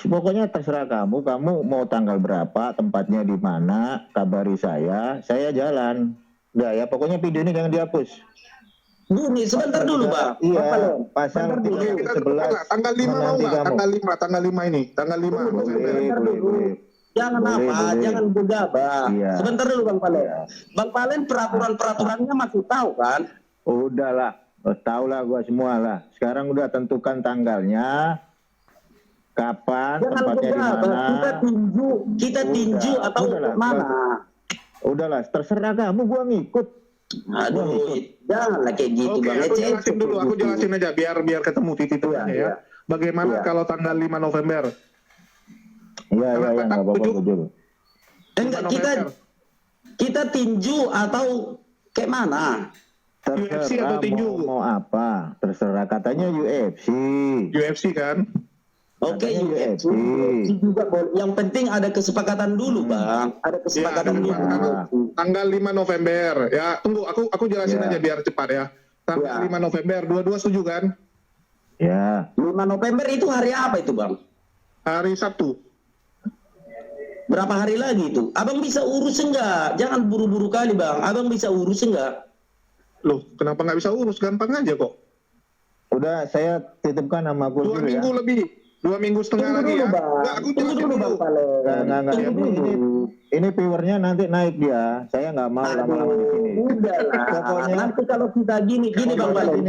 Pokoknya terserah kamu. Kamu mau tanggal berapa, tempatnya di mana, kabari saya jalan. Udah ya, pokoknya video ini jangan dihapus. Gini, sebentar dulu, Bang. Iya, Sebentar pasal dulu. 311 tanggal 5 mau nggak? Tanggal 5 ini, tanggal 5 November. Sebentar dulu. Jangan jangan gegabah. Iya. Sebentar dulu, Bang Palen. Iya. Bang Palen peraturannya masih tahu kan? Udahlah, tahu lah gua semua lah. Sekarang udah tentukan tanggalnya, kapan, Jangan tempatnya di gegabah. mana. Kita tinju atau mana? Udahlah, terserah kamu, gua ngikut. Aduh, janganlah kayak gitu, Oke, Bang. aku jelasin aja biar ketemu titik-titiknya ya. Bagaimana kalau tanggal 5 November? Iya, nggak apa-apa dulu. Enggak, kita tinju atau kayak mana? UFC atau tinju? Mau apa? Terserah, katanya UFC. UFC kan? Oke, Katanya UFC juga boleh. Yang penting ada kesepakatan dulu, Bang. Ada kesepakatan dulu. Tanggal 5 November. Ya, tunggu aku jelasin aja biar cepat ya. Tanggal 5 November, dua-dua setuju kan? Ya. 5 November itu hari apa itu, Bang? Hari Sabtu. Berapa hari lagi itu? Abang bisa urus enggak? Jangan buru-buru kali, Bang. Abang bisa urus enggak? Loh, kenapa nggak bisa urus? Gampang aja kok. Udah, saya titipkan nama gue dulu ya. 2 minggu lebih. 2 minggu setengah lagi ya. Enggak, aku jelasin dulu, Bang. Enggak. Ini viewernya nanti naik dia. Saya nggak mau lama-lama di sini. Udah lah. Pokoknya nanti kalau kita gini Bang Palen.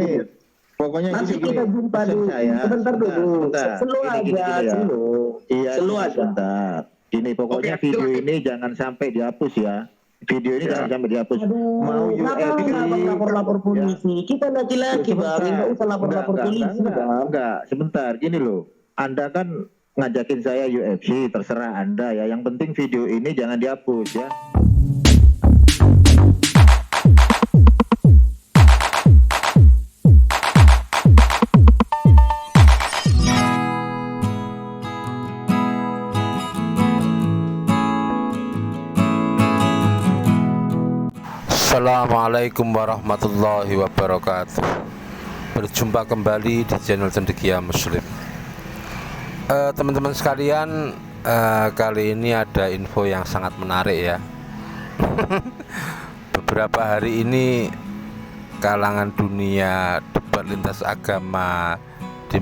Pokoknya nanti kita jumpa dulu. Sebentar dulu. Slow aja, slow. Iya, slow aja. Sebentar. Gini, pokoknya video ini jangan sampai dihapus ya. Video ini jangan sampai dihapus. Mau UFC, lapor polisi. Kita laki-laki, Bang. Enggak usah lapor polisi, Bang. Enggak, sebentar. Gini loh. Anda kan ngajakin saya UFC, terserah Anda ya. Yang penting video ini jangan dihapus ya. Assalamualaikum warahmatullahi wabarakatuh. Berjumpa kembali di channel Cendekia Muslim. Teman-teman sekalian, kali ini ada info yang sangat menarik ya. Beberapa hari ini kalangan dunia debat lintas agama di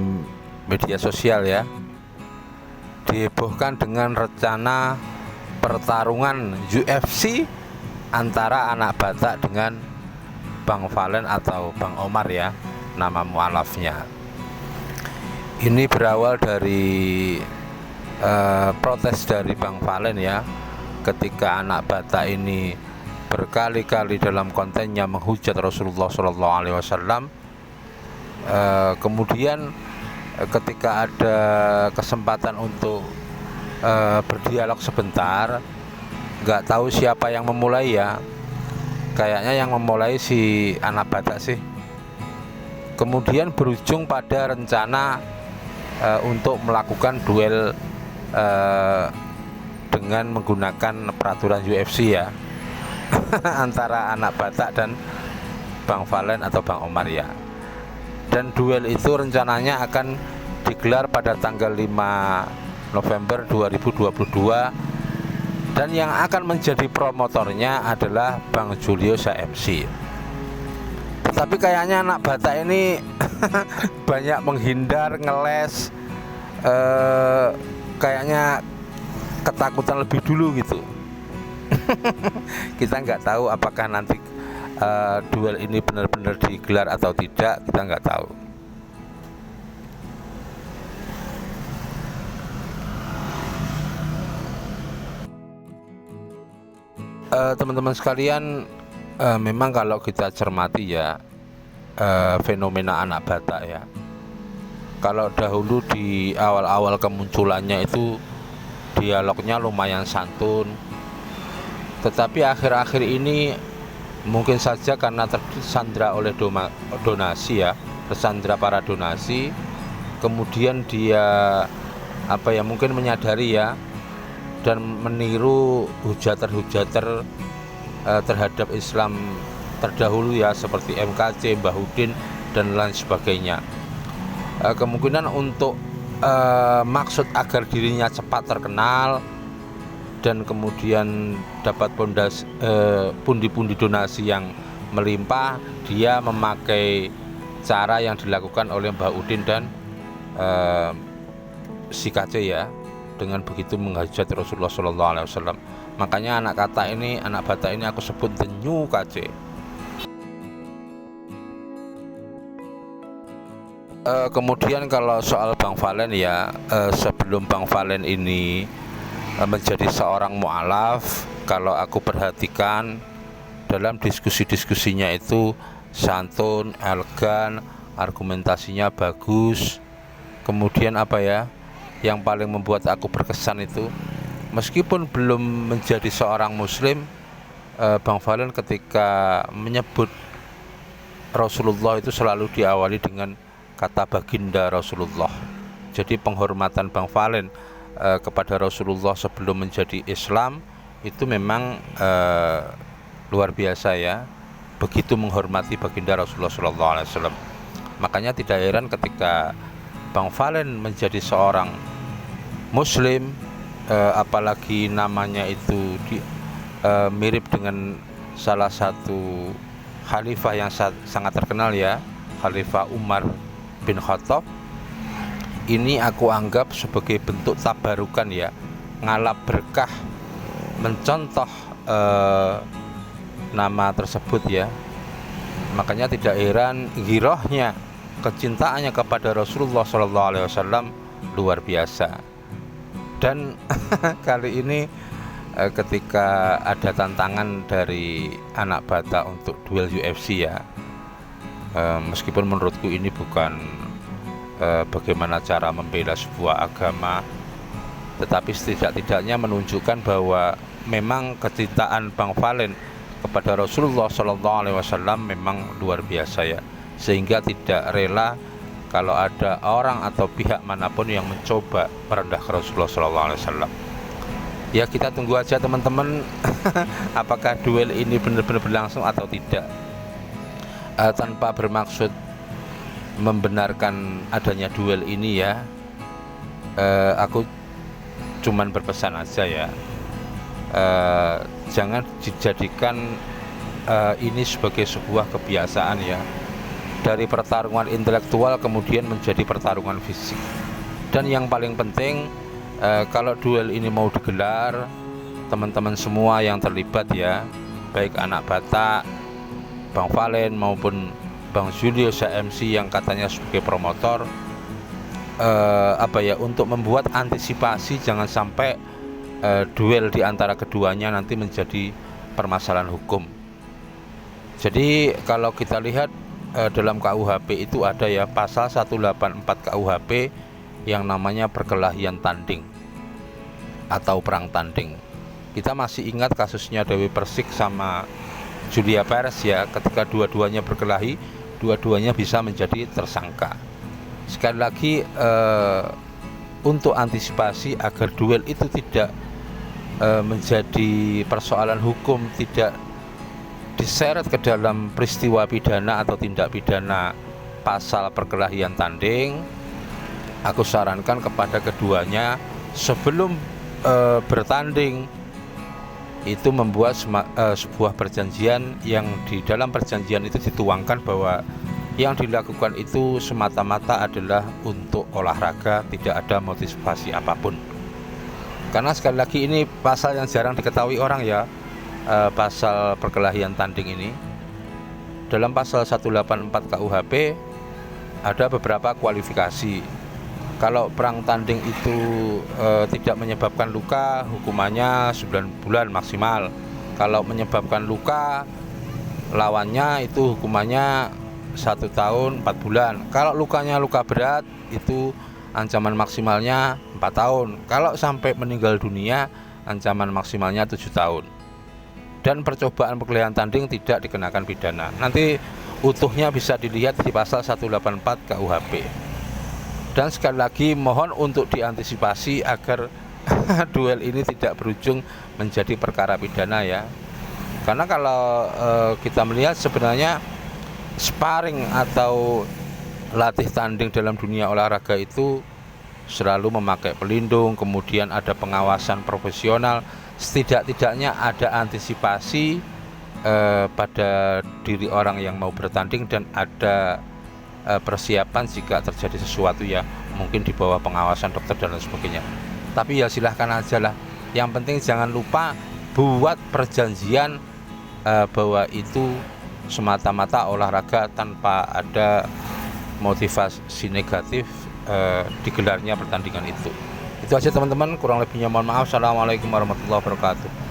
media sosial ya dihebohkan dengan rencana pertarungan UFC antara anak Batak dengan Bang Valen atau Bang Omar ya, nama mualafnya. Ini berawal dari protes dari Bang Valen ya, ketika anak Batak ini berkali-kali dalam kontennya menghujat Rasulullah SAW. Kemudian ketika ada kesempatan untuk berdialog sebentar, nggak tahu siapa yang memulai ya, kayaknya yang memulai si anak Batak sih. Kemudian berujung pada rencana untuk melakukan duel dengan menggunakan peraturan UFC ya antara anak Batak dan Bang Valen atau Bang Omar ya. Dan duel itu rencananya akan digelar pada tanggal 5 November 2022, dan yang akan menjadi promotornya adalah Bang Julius MC. Tapi kayaknya anak Batak ini banyak menghindar, ngeles, kayaknya ketakutan lebih dulu gitu. Kita nggak tahu apakah nanti duel ini benar-benar digelar atau tidak, kita nggak tahu. Teman-teman sekalian, memang kalau kita cermati ya, fenomena anak Batak ya, kalau dahulu di awal-awal kemunculannya itu dialognya lumayan santun, tetapi akhir-akhir ini mungkin saja karena tersandra oleh donasi ya, tersandra para donasi, kemudian dia mungkin menyadari ya, dan meniru hujater-hujater terhadap Islam terdahulu ya, seperti MKC, Mbah Udin dan lain sebagainya. Kemungkinan untuk maksud agar dirinya cepat terkenal dan kemudian dapat pundi-pundi donasi yang melimpah, dia memakai cara yang dilakukan oleh Mbah Udin dan si KC ya, dengan begitu menghujat Rasulullah SAW. Makanya anak Batak ini aku sebut the new KC. Kemudian kalau soal Bang Valen ya, sebelum Bang Valen ini menjadi seorang mu'alaf, kalau aku perhatikan dalam diskusi-diskusinya itu santun, elegan, argumentasinya bagus. Kemudian apa ya, yang paling membuat aku berkesan itu, meskipun belum menjadi seorang muslim, Bang Valen ketika menyebut Rasulullah itu selalu diawali dengan kata baginda Rasulullah. Jadi penghormatan Bang Valen kepada Rasulullah sebelum menjadi Islam itu memang luar biasa ya, begitu menghormati baginda Rasulullah SAW. Makanya tidak heran ketika Bang Valen menjadi seorang muslim, apalagi namanya itu mirip dengan salah satu khalifah yang sangat terkenal ya, Khalifah Umar bin Khattab. Ini aku anggap sebagai bentuk tabarukan ya, ngalap berkah, mencontoh nama tersebut ya. Makanya tidak heran girohnya, kecintaannya kepada Rasulullah SAW luar biasa. Dan kali ini ketika ada tantangan dari anak Batak untuk duel UFC ya, meskipun menurutku ini bukan bagaimana cara membela sebuah agama, tetapi setidak-tidaknya menunjukkan bahwa memang kecintaan Bang Valen kepada Rasulullah SAW memang luar biasa ya, sehingga tidak rela kalau ada orang atau pihak manapun yang mencoba merendahkan Rasulullah SAW. Ya kita tunggu aja teman-teman apakah duel ini benar-benar berlangsung atau tidak. Tanpa bermaksud membenarkan adanya duel ini ya, aku cuman berpesan aja ya, jangan dijadikan ini sebagai sebuah kebiasaan ya, dari pertarungan intelektual kemudian menjadi pertarungan fisik. Dan yang paling penting, kalau duel ini mau digelar, teman-teman semua yang terlibat ya, baik anak Batak, Bang Valen maupun Bang Julius MC yang katanya sebagai promotor, untuk membuat antisipasi jangan sampai duel di antara keduanya nanti menjadi permasalahan hukum. Jadi kalau kita lihat dalam KUHP itu ada ya pasal 184 KUHP yang namanya perkelahian tanding atau perang tanding. Kita masih ingat kasusnya Dewi Persik sama Julia Perez ya, ketika dua-duanya berkelahi, dua-duanya bisa menjadi tersangka. Sekali lagi untuk antisipasi agar duel itu tidak menjadi persoalan hukum, tidak diseret ke dalam peristiwa pidana atau tindak pidana pasal perkelahian tanding, aku sarankan kepada keduanya sebelum bertanding itu membuat sebuah perjanjian yang di dalam perjanjian itu dituangkan bahwa yang dilakukan itu semata-mata adalah untuk olahraga, tidak ada motivasi apapun. Karena sekali lagi ini pasal yang jarang diketahui orang ya, pasal perkelahian tanding ini. Dalam pasal 184 KUHP ada beberapa kualifikasi. Kalau perang tanding itu tidak menyebabkan luka, hukumannya 9 bulan maksimal. Kalau menyebabkan luka, lawannya itu hukumannya 1 tahun 4 bulan. Kalau lukanya luka berat, itu ancaman maksimalnya 4 tahun. Kalau sampai meninggal dunia, ancaman maksimalnya 7 tahun. Dan percobaan perkelahian tanding tidak dikenakan pidana. Nanti utuhnya bisa dilihat di pasal 184 KUHP. Dan sekali lagi mohon untuk diantisipasi agar duel ini tidak berujung menjadi perkara pidana ya. Karena kalau kita melihat sebenarnya sparring atau latih tanding dalam dunia olahraga itu selalu memakai pelindung, kemudian ada pengawasan profesional, setidak-tidaknya ada antisipasi pada diri orang yang mau bertanding, dan ada persiapan jika terjadi sesuatu ya, mungkin di bawah pengawasan dokter dan lain sebagainya. Tapi ya silahkan aja lah, yang penting jangan lupa buat perjanjian bahwa itu semata-mata olahraga tanpa ada motivasi negatif digelarnya pertandingan itu. Itu aja teman-teman, kurang lebihnya mohon maaf. Assalamualaikum warahmatullahi wabarakatuh.